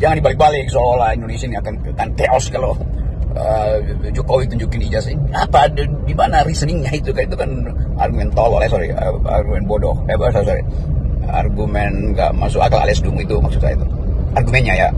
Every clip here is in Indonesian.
jangan dibalik-balik seolah Indonesia ini akan chaos kalau Jokowi tunjukin ijazah ini. Apa di mana reasoningnya itu kan argumen tolol, argumen bodoh, argumen nggak masuk akal alias dungu, itu maksud saya itu argumennya ya.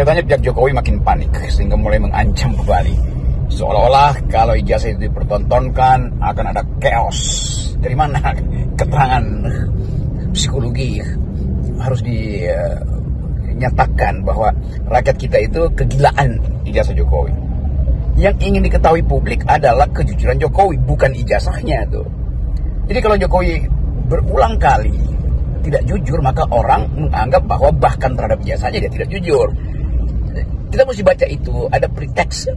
Katanya pihak Jokowi makin panik sehingga mulai mengancam kembali, seolah-olah kalau ijazah itu dipertontonkan akan ada chaos. Dari mana keterangan psikologi harus dinyatakan bahwa rakyat kita itu kegilaan ijazah Jokowi? Yang ingin diketahui publik adalah kejujuran Jokowi, bukan ijazahnya tuh. Jadi kalau Jokowi berulang kali tidak jujur, maka orang menganggap bahwa bahkan terhadap ijazahnya dia tidak jujur. Kita mesti baca itu, ada preteks,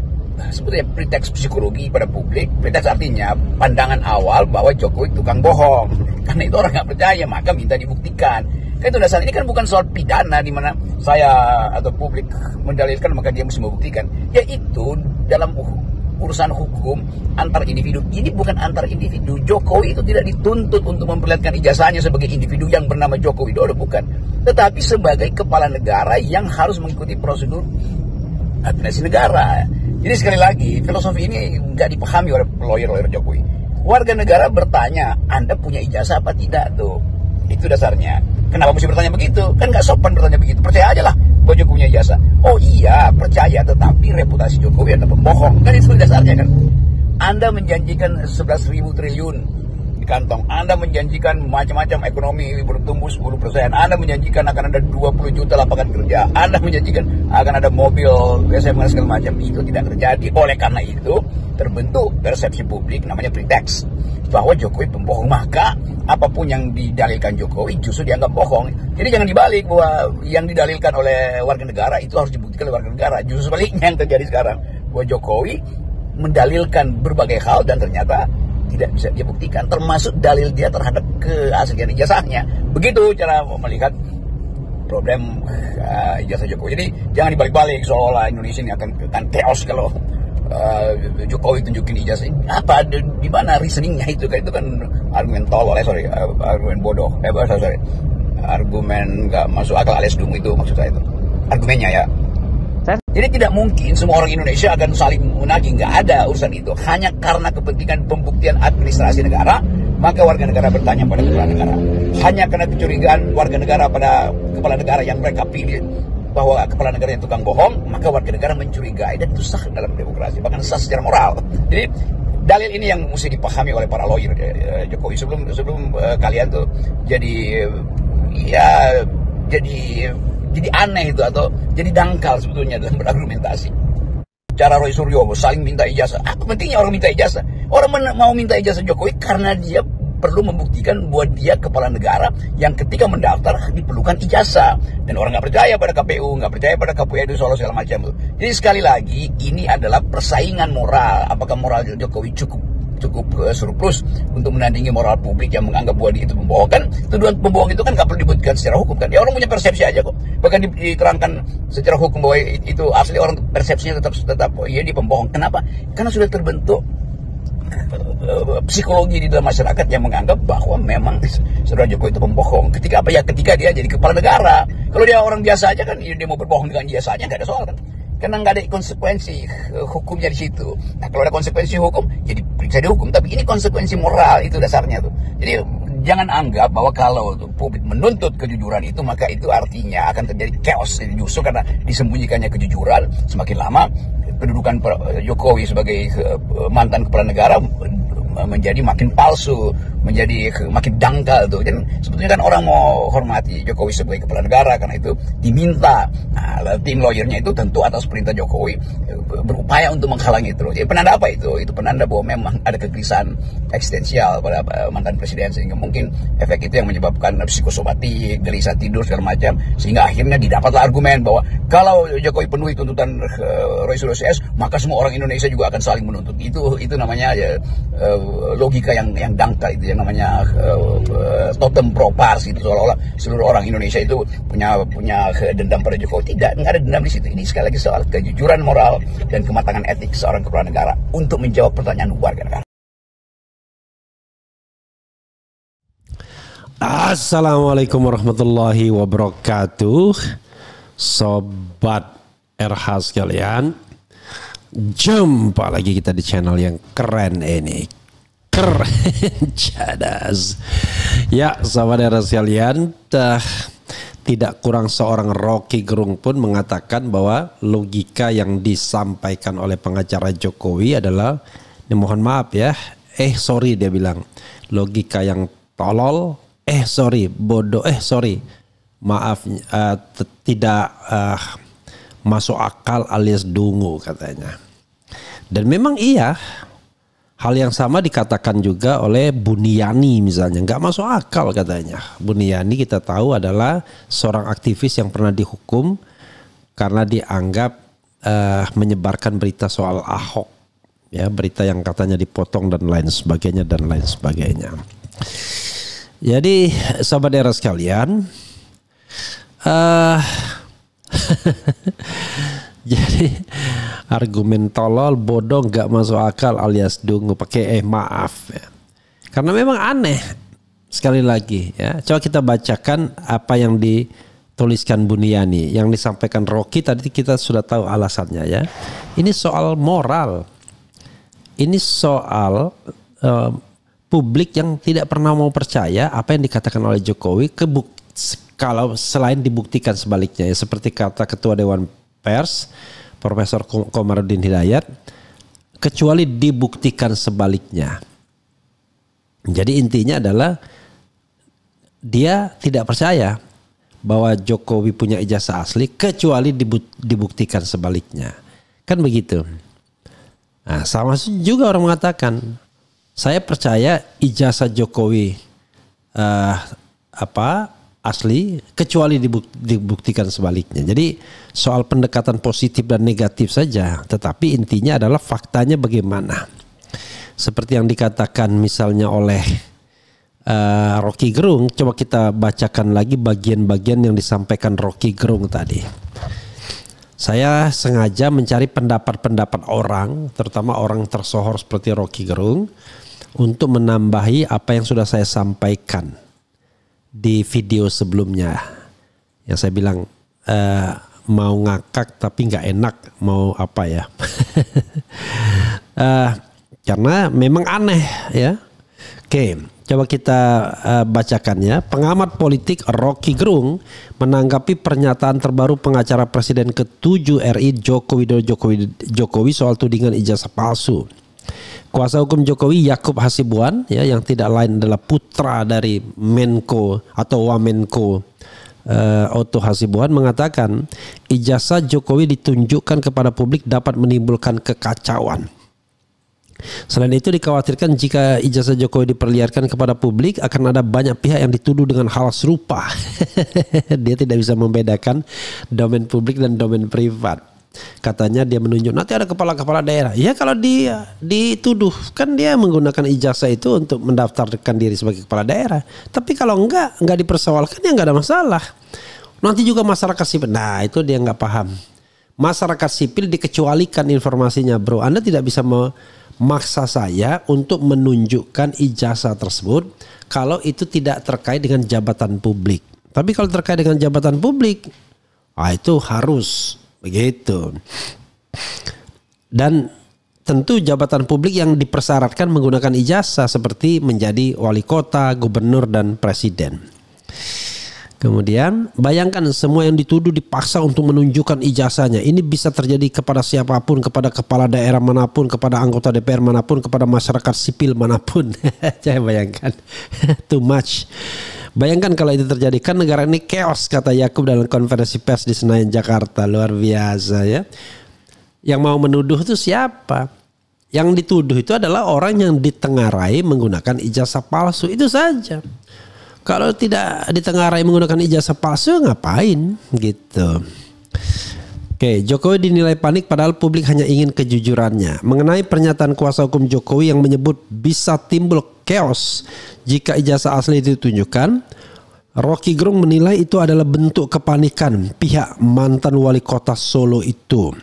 sebetulnya preteks psikologi pada publik. Preteks artinya pandangan awal bahwa Jokowi tukang bohong. Karena itu orang nggak percaya, maka minta dibuktikan. Kan itu dasar, ini kan bukan soal pidana di mana saya atau publik mendalilkan maka dia mesti membuktikan. Yaitu dalam urusan hukum antar individu. Ini bukan antar individu. Jokowi itu tidak dituntut untuk memperlihatkan ijazahnya sebagai individu yang bernama Joko Widodo, bukan. Tetapi sebagai kepala negara yang harus mengikuti prosedur administrasi negara. Jadi sekali lagi, filosofi ini nggak dipahami oleh lawyer Jokowi. Warga negara bertanya, Anda punya ijazah apa tidak tuh? Itu dasarnya. Kenapa mesti bertanya begitu? Kan nggak sopan bertanya begitu. Percaya aja lah bahwa Jokowi punya ijazah. Oh iya, percaya, tetapi reputasi Jokowi adalah pembohong. Kan itu dasarnya kan. Anda menjanjikan 11.000 triliun di kantong. Anda menjanjikan macam-macam ekonomi bertumbuh 10%. Anda menjanjikan akan ada 20 juta lapangan kerja. Anda menjanjikan akan ada mobil SMA segala macam. Itu tidak terjadi. Oleh karena itu terbentuk persepsi publik namanya preteks bahwa Jokowi pembohong. Maka apapun yang didalilkan Jokowi justru dianggap bohong. Jadi jangan dibalik bahwa yang didalilkan oleh warga negara itu harus dibuktikan oleh warga negara. Justru sebaliknya yang terjadi sekarang, bahwa Jokowi mendalilkan berbagai hal dan ternyata tidak bisa dia buktikan, termasuk dalil dia terhadap keaslian ijazahnya. Begitu cara melihat problem ijazah Jokowi. Jadi jangan dibalik-balik seolah Indonesia ini akan chaos kalau Jokowi tunjukin ijazah ini. Apa di mana reasoningnya itu kan argumen tolol, argumen bodoh, argumen nggak masuk akal alias dungu, itu maksud saya itu argumennya ya. Jadi tidak mungkin semua orang Indonesia akan saling menagih, nggak ada urusan itu. Hanya karena kepentingan pembuktian administrasi negara, maka warga negara bertanya pada kepala negara. Hanya karena kecurigaan warga negara pada kepala negara yang mereka pilih bahwa kepala negara yang tukang bohong, maka warga negara mencurigai, dan itu sah dalam demokrasi, bahkan sah secara moral. Jadi dalil ini yang mesti dipahami oleh para lawyer Jokowi sebelum kalian tuh jadi aneh itu atau jadi dangkal sebetulnya dalam berargumentasi. Cara Roy Suryo saling minta ijazah. Apa pentingnya orang minta ijazah? Orang mau minta ijazah Jokowi karena dia perlu membuktikan bahwa dia kepala negara yang ketika mendaftar diperlukan ijazah. Dan orang nggak percaya pada KPU, nggak percaya pada KPU Solo segala macam. Jadi sekali lagi ini adalah persaingan moral. Apakah moral Jokowi cukup surplus untuk menandingi moral publik yang menganggap bahwa dia itu pembohong? Kan tuduhan pembohong itu kan nggak perlu dibuktikan secara hukum kan. Ya orang punya persepsi aja kok. Bahkan diterangkan secara hukum bahwa itu asli, orang persepsinya tetap oh iya dia pembohong. Kenapa? Karena sudah terbentuk psikologi di dalam masyarakat yang menganggap bahwa memang saudara Jokowi itu pembohong. Ketika dia jadi kepala negara. Kalau dia orang biasa aja kan dia mau berbohong dengan ijazahnya nggak ada soal kan. Karena nggak ada konsekuensi hukumnya di situ. Nah kalau ada konsekuensi hukum, jadi bisa dihukum. Tapi ini konsekuensi moral, itu dasarnya tuh. Jadi jangan anggap bahwa kalau publik menuntut kejujuran itu, maka itu artinya akan terjadi chaos. Justru karena disembunyikannya kejujuran, semakin lama kedudukan Jokowi sebagai mantan kepala negara menjadi makin palsu, menjadi makin dangkal tuh. Dan sebetulnya kan orang mau hormati Jokowi sebagai kepala negara, karena itu diminta. Nah, tim lawyernya itu tentu atas perintah Jokowi berupaya untuk menghalangi itu. Jadi penanda apa itu? Itu penanda bahwa memang ada kegelisahan eksistensial pada mantan presiden, sehingga mungkin efek itu yang menyebabkan psikosomatik, gelisah tidur segala macam, sehingga akhirnya didapatlah argumen bahwa kalau Jokowi penuhi tuntutan Roy Suryo CS, maka semua orang Indonesia juga akan saling menuntut. Itu namanya logika yang dangkal, itu yang namanya totem propars gitu, seolah-olah seluruh orang Indonesia itu punya dendam pada Jokowi. Tidak ada dendam di situ. Ini sekali lagi soal kejujuran moral dan kematangan etik seorang kepala negara untuk menjawab pertanyaan warga negara. Assalamualaikum warahmatullahi wabarakatuh, sobat RH sekalian. Jumpa lagi kita di channel yang keren ini, keren cadas. Ya, sobat RH sekalian, tidak kurang seorang Rocky Gerung pun mengatakan bahwa logika yang disampaikan oleh pengacara Jokowi adalah, mohon maaf ya, sorry dia bilang, logika yang tolol, sorry bodoh, sorry maaf, tidak masuk akal alias dungu katanya. Dan memang iya, hal yang sama dikatakan juga oleh Buniyani misalnya, nggak masuk akal katanya. Buniyani kita tahu adalah seorang aktivis yang pernah dihukum karena dianggap menyebarkan berita soal Ahok, ya, berita yang katanya dipotong dan lain sebagainya dan lain sebagainya. Jadi sahabat era sekalian, jadi argumen tolol, bodoh, nggak masuk akal alias dungu pakai maaf ya. Karena memang aneh. Sekali lagi ya, coba kita bacakan apa yang dituliskan Buniyani, yang disampaikan Rocky tadi kita sudah tahu alasannya ya. Ini soal moral. Ini soal publik yang tidak pernah mau percaya apa yang dikatakan oleh Jokowi, kalau selain dibuktikan sebaliknya ya, seperti kata Ketua Dewan Pers Profesor Komarudin Hidayat, kecuali dibuktikan sebaliknya. Jadi intinya adalah dia tidak percaya bahwa Jokowi punya ijazah asli kecuali dibuktikan sebaliknya. Kan begitu. Nah, sama juga orang mengatakan, saya percaya ijazah Jokowi asli kecuali dibuktikan sebaliknya. Jadi soal pendekatan positif dan negatif saja, tetapi intinya adalah faktanya bagaimana. Seperti yang dikatakan misalnya oleh Rocky Gerung, coba kita bacakan lagi bagian-bagian yang disampaikan Rocky Gerung tadi. Saya sengaja mencari pendapat-pendapat orang, terutama orang tersohor seperti Rocky Gerung, untuk menambahi apa yang sudah saya sampaikan di video sebelumnya. Yang saya bilang mau ngakak tapi nggak enak, mau apa ya. Karena memang aneh ya. Oke, coba kita bacakan ya. Pengamat politik Rocky Gerung menanggapi pernyataan terbaru pengacara Presiden ke-7 RI Joko Widodo Jokowi soal tudingan ijazah palsu. Kuasa hukum Jokowi Yakub Hasibuan ya, yang tidak lain adalah putra dari Menko atau Wamenko Otto Hasibuan, mengatakan ijazah Jokowi ditunjukkan kepada publik dapat menimbulkan kekacauan. Selain itu dikhawatirkan jika ijazah Jokowi diperlihatkan kepada publik akan ada banyak pihak yang dituduh dengan hal serupa. Dia tidak bisa membedakan domain publik dan domain privat. Katanya dia menunjuk nanti ada kepala-kepala daerah. Ya kalau dia dituduh kan dia menggunakan ijazah itu untuk mendaftarkan diri sebagai kepala daerah. Tapi kalau enggak dipersoalkan ya enggak ada masalah. Nanti juga masyarakat sipil. Nah itu dia enggak paham. Masyarakat sipil dikecualikan informasinya bro. Anda tidak bisa memaksa saya untuk menunjukkan ijazah tersebut kalau itu tidak terkait dengan jabatan publik. Tapi kalau terkait dengan jabatan publik, itu harus. Begitu. Dan tentu jabatan publik yang dipersyaratkan menggunakan ijazah seperti menjadi wali kota, gubernur, dan presiden. Kemudian bayangkan semua yang dituduh dipaksa untuk menunjukkan ijazahnya. Ini bisa terjadi kepada siapapun, kepada kepala daerah manapun, kepada anggota DPR manapun, kepada masyarakat sipil manapun. Saya bayangkan, too much. Bayangkan kalau itu terjadi, kan negara ini chaos, kata Yakub dalam konferensi pers di Senayan Jakarta. Luar biasa ya. Yang mau menuduh itu siapa? Yang dituduh itu adalah orang yang ditengarai menggunakan ijazah palsu, itu saja. Kalau tidak ditengarai menggunakan ijazah palsu, ngapain gitu. Oke, Jokowi dinilai panik padahal publik hanya ingin kejujurannya. Mengenai pernyataan kuasa hukum Jokowi yang menyebut bisa timbul chaos jika ijazah asli ditunjukkan, Rocky Gerung menilai itu adalah bentuk kepanikan pihak mantan wali kota Solo itu.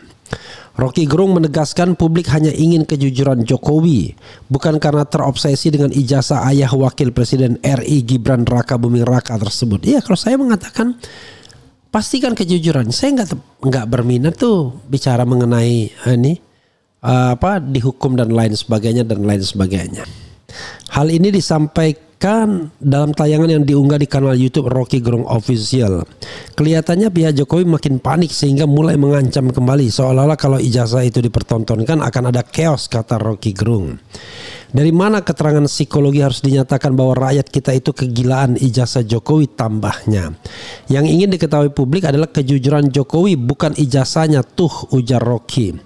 Rocky Gerung menegaskan publik hanya ingin kejujuran Jokowi, bukan karena terobsesi dengan ijazah ayah wakil presiden RI Gibran Raka Buming Raka tersebut. Iya, kalau saya mengatakan pastikan kejujuran. Saya nggak berminat tuh bicara mengenai ini dihukum dan lain sebagainya. Hal ini disampaikan dalam tayangan yang diunggah di kanal YouTube Rocky Gerung Official. Kelihatannya pihak Jokowi makin panik sehingga mulai mengancam kembali, seolah-olah kalau ijazah itu dipertontonkan akan ada chaos, kata Rocky Gerung. Dari mana keterangan psikologi harus dinyatakan bahwa rakyat kita itu kegilaan ijazah Jokowi, tambahnya. Yang ingin diketahui publik adalah kejujuran Jokowi, bukan ijazahnya, tuh, ujar Rocky.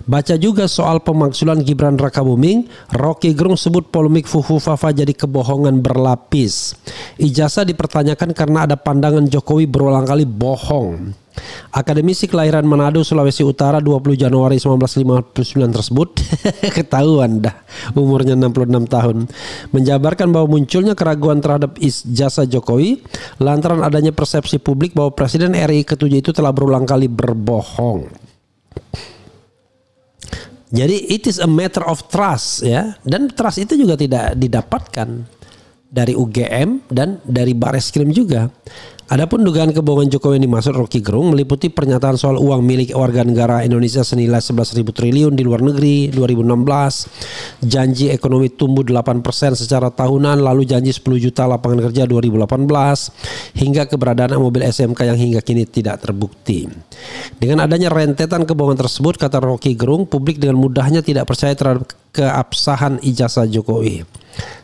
Baca juga soal pemakzulan Gibran Raka Buming, Rocky Gerung sebut polemik Fufu Fafa jadi kebohongan berlapis. Ijazah dipertanyakan karena ada pandangan Jokowi berulang kali bohong. Akademisi kelahiran Manado, Sulawesi Utara 20 Januari 1959 tersebut ketahuan dah umurnya 66 tahun, menjabarkan bahwa munculnya keraguan terhadap ijazah Jokowi lantaran adanya persepsi publik bahwa Presiden RI ke-7 itu telah berulang kali berbohong. Jadi it is a matter of trust ya, dan trust itu juga tidak didapatkan dari UGM dan dari Bareskrim juga. Adapun dugaan kebohongan Jokowi yang dimaksud Rocky Gerung meliputi pernyataan soal uang milik warga negara Indonesia senilai 11.000 triliun di luar negeri 2016, janji ekonomi tumbuh 8% secara tahunan, lalu janji 10 juta lapangan kerja 2018, hingga keberadaan mobil SMK yang hingga kini tidak terbukti. Dengan adanya rentetan kebohongan tersebut, kata Rocky Gerung, publik dengan mudahnya tidak percaya terhadap keabsahan ijazah Jokowi.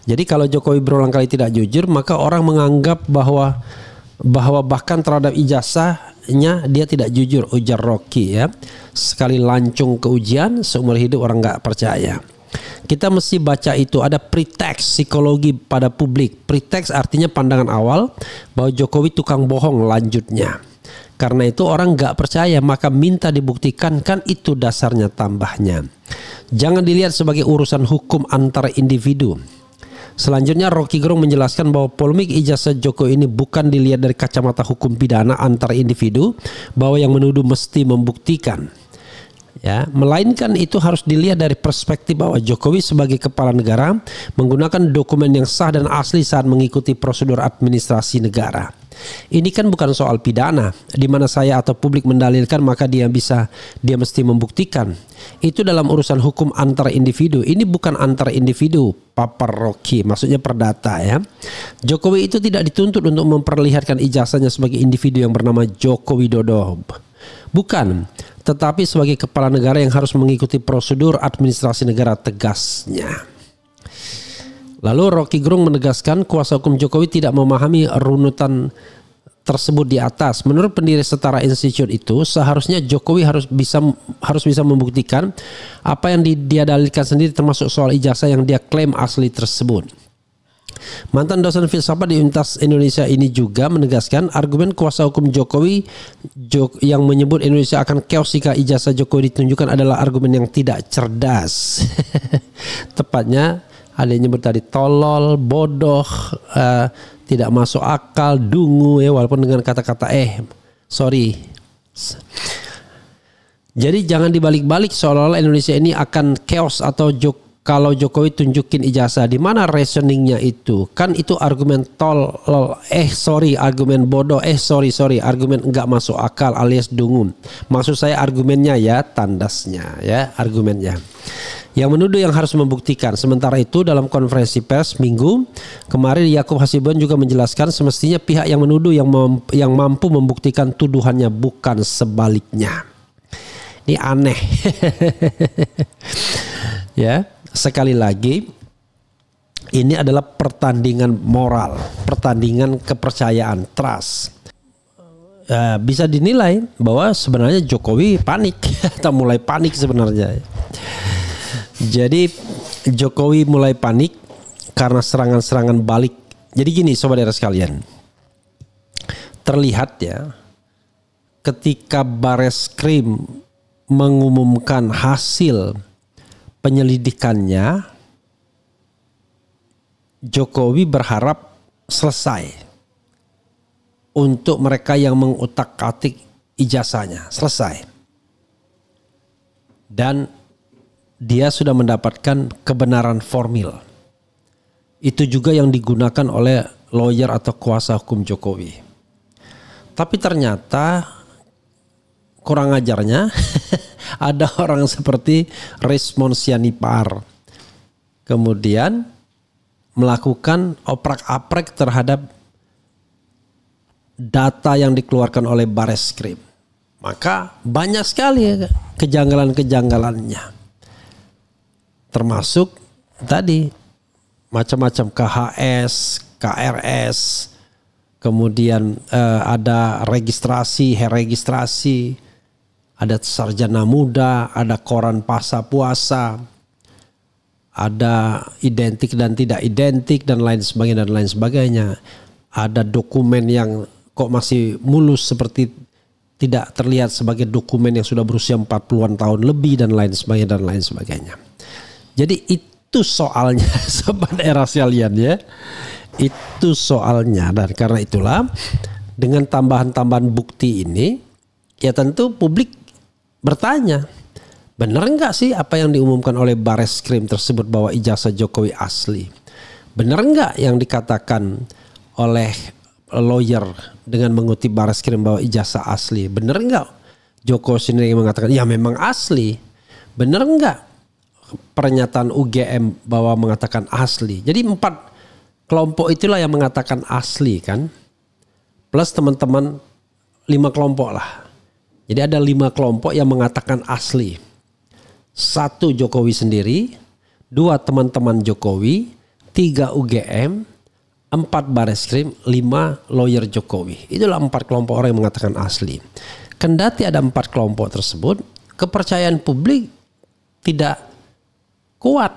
Jadi kalau Jokowi berulang kali tidak jujur, maka orang menganggap bahwa bahkan terhadap ijazahnya dia tidak jujur, ujar Rocky ya. Sekali lancung ke ujian, seumur hidup orang nggak percaya. Kita mesti baca itu, ada pretext psikologi pada publik. Pretext artinya pandangan awal bahwa Jokowi tukang bohong, lanjutnya. Karena itu orang nggak percaya, maka minta dibuktikan, kan itu dasarnya, tambahnya. Jangan dilihat sebagai urusan hukum antar individu. Selanjutnya Rocky Gerung menjelaskan bahwa polemik ijazah Jokowi ini bukan dilihat dari kacamata hukum pidana antar individu, bahwa yang menuduh mesti membuktikan. Ya, melainkan itu harus dilihat dari perspektif bahwa Jokowi sebagai kepala negara menggunakan dokumen yang sah dan asli saat mengikuti prosedur administrasi negara. Ini kan bukan soal pidana, di mana saya atau publik mendalilkan maka dia mesti membuktikan. Itu dalam urusan hukum antar individu. Ini bukan antar individu, papar Rocky, maksudnya perdata ya. Jokowi itu tidak dituntut untuk memperlihatkan ijazahnya sebagai individu yang bernama Joko Widodo. Bukan, tetapi sebagai kepala negara yang harus mengikuti prosedur administrasi negara, tegasnya. Lalu Rocky Gerung menegaskan kuasa hukum Jokowi tidak memahami runutan tersebut di atas. Menurut pendiri Setara Institute itu, seharusnya Jokowi harus bisa membuktikan apa yang dia dalilkan sendiri, termasuk soal ijazah yang dia klaim asli tersebut. Mantan dosen filsafat di Universitas Indonesia ini juga menegaskan argumen kuasa hukum Jokowi yang menyebut Indonesia akan chaos jika ijazah Jokowi ditunjukkan adalah argumen yang tidak cerdas. Tepatnya ada yang nyebut tadi tolol, bodoh, tidak masuk akal, dungu ya, walaupun dengan kata-kata sorry. Jadi jangan dibalik-balik seolah-olah Indonesia ini akan chaos atau kalau Jokowi tunjukin ijazah, di mana reasoningnya itu? Kan itu argumen argumen bodoh, argumen enggak masuk akal alias dungun. Maksud saya argumennya ya, tandasnya ya, argumennya. Yang menuduh yang harus membuktikan. Sementara itu dalam konferensi pers Minggu kemarin, Yakub Hasibuan juga menjelaskan semestinya pihak yang menuduh yang mampu membuktikan tuduhannya, bukan sebaliknya. Ini aneh. Ya. Sekali lagi, ini adalah pertandingan moral, pertandingan kepercayaan, trust. Bisa dinilai bahwa sebenarnya Jokowi panik atau mulai panik sebenarnya. Jadi Jokowi mulai panik karena serangan-serangan balik. Jadi gini saudara sekalian, terlihat ya ketika Bareskrim mengumumkan hasil penyelidikannya, Jokowi berharap selesai untuk mereka yang mengutak-atik ijazahnya, selesai. Dan dia sudah mendapatkan kebenaran formil. Itu juga yang digunakan oleh lawyer atau kuasa hukum Jokowi. Tapi ternyata kurang ajarnya ada orang seperti Resmond Sianipar kemudian melakukan oprak-aprek terhadap data yang dikeluarkan oleh Bareskrim. Maka banyak sekali kejanggalan-kejanggalannya, termasuk tadi macam-macam KHS, KRS, kemudian ada registrasi, ada sarjana muda, ada koran Pasa Puasa, ada identik dan tidak identik dan lain sebagainya. Ada dokumen yang kok masih mulus seperti tidak terlihat sebagai dokumen yang sudah berusia 40-an tahun lebih dan lain sebagainya. Jadi itu soalnya sobat era sekalian ya. Itu soalnya, dan karena itulah dengan tambahan-tambahan bukti ini ya tentu publik bertanya, benar enggak sih apa yang diumumkan oleh Bareskrim tersebut bahwa ijazah Jokowi asli? Benar enggak yang dikatakan oleh lawyer dengan mengutip Bareskrim bahwa ijazah asli? Benar enggak Jokowi sendiri mengatakan ya memang asli? Benar enggak pernyataan UGM bahwa mengatakan asli? Jadi 4 kelompok itulah yang mengatakan asli kan, plus teman-teman 5 kelompok lah. Jadi ada 5 kelompok yang mengatakan asli. 1 Jokowi sendiri, 2 teman-teman Jokowi, 3 UGM, 4 Bareskrim, 5 lawyer Jokowi. Itulah 4 kelompok orang yang mengatakan asli. Kendati ada 4 kelompok tersebut, kepercayaan publik tidak kuat.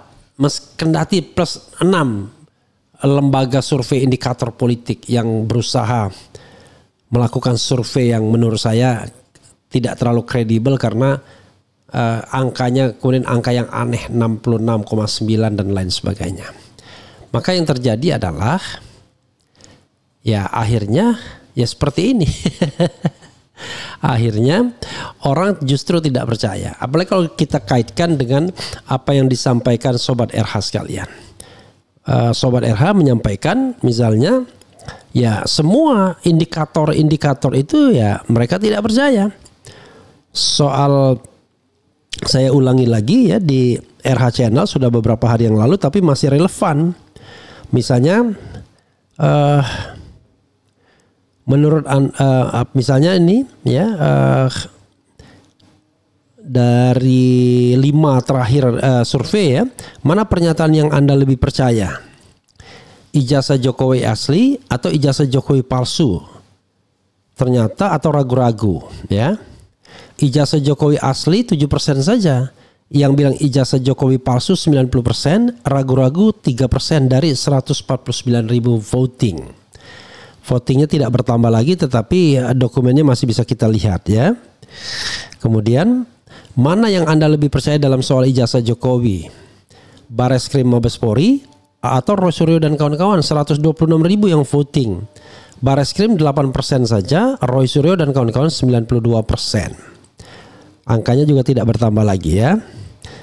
Kendati plus 6 lembaga survei indikator politik yang berusaha melakukan survei yang menurut saya tidak terlalu kredibel karena angkanya kemudian angka yang aneh 66,9 dan lain sebagainya. Maka yang terjadi adalah ya akhirnya ya seperti ini. Akhirnya orang justru tidak percaya. Apalagi kalau kita kaitkan dengan apa yang disampaikan Sobat RH sekalian. Sobat RH menyampaikan misalnya ya semua indikator-indikator itu ya mereka tidak percaya. Soal saya ulangi lagi ya di RH Channel sudah beberapa hari yang lalu tapi masih relevan. Misalnya menurut misalnya ini ya dari 5 terakhir survei ya, mana pernyataan yang Anda lebih percaya? Ijazah Jokowi asli atau ijazah Jokowi palsu? Ternyata atau ragu-ragu ya. Ijazah Jokowi asli 7% saja. Yang bilang ijazah Jokowi palsu 90%, ragu-ragu 3% dari 149.000 voting. Votingnya tidak bertambah lagi tetapi dokumennya masih bisa kita lihat ya. Kemudian mana yang Anda lebih percaya dalam soal ijazah Jokowi? Bareskrim Mabes Polri atau Roy Suryo dan kawan-kawan? 126.000 yang voting. Bareskrim 8% saja, Roy Suryo dan kawan-kawan 92%. Angkanya juga tidak bertambah lagi ya.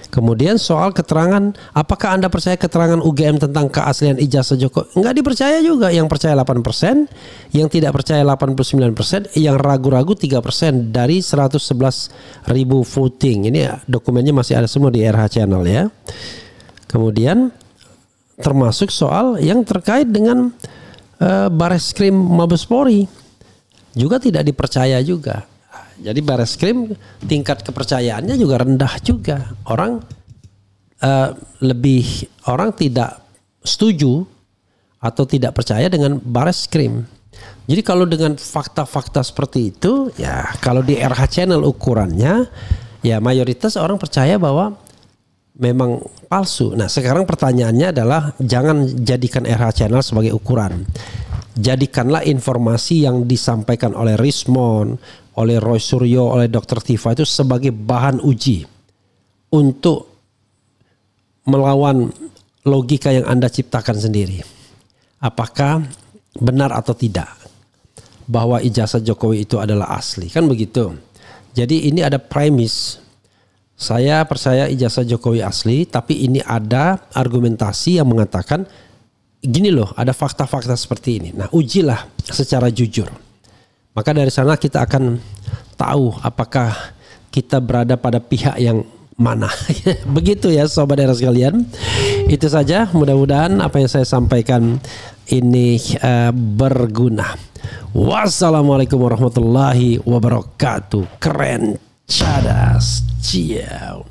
Kemudian soal keterangan, apakah Anda percaya keterangan UGM tentang keaslian ijazah Jokowi? Enggak dipercaya juga. Yang percaya 8%, yang tidak percaya 89%, yang ragu-ragu 3% dari 111.000 voting. Ini dokumennya masih ada semua di RH Channel ya. Kemudian termasuk soal yang terkait dengan Bareskrim Mabespori juga tidak dipercaya juga. Jadi Bareskrim tingkat kepercayaannya juga rendah juga. Orang orang tidak setuju atau tidak percaya dengan Bareskrim. Jadi kalau dengan fakta-fakta seperti itu, ya kalau di RH Channel ukurannya, ya mayoritas orang percaya bahwa memang palsu. Nah sekarang pertanyaannya adalah jangan jadikan RH Channel sebagai ukuran. Jadikanlah informasi yang disampaikan oleh Rismon, oleh Roy Suryo, oleh Dr. Tifa itu sebagai bahan uji untuk melawan logika yang Anda ciptakan sendiri. Apakah benar atau tidak bahwa ijazah Jokowi itu adalah asli? Kan begitu. Jadi ini ada premis. Saya percaya ijazah Jokowi asli, tapi ini ada argumentasi yang mengatakan gini loh, ada fakta-fakta seperti ini. Nah, ujilah secara jujur. Maka dari sana kita akan tahu apakah kita berada pada pihak yang mana. Begitu ya sobat era sekalian. Itu saja, mudah-mudahan apa yang saya sampaikan ini berguna. Wassalamualaikum warahmatullahi wabarakatuh. Keren, cadas, ciao.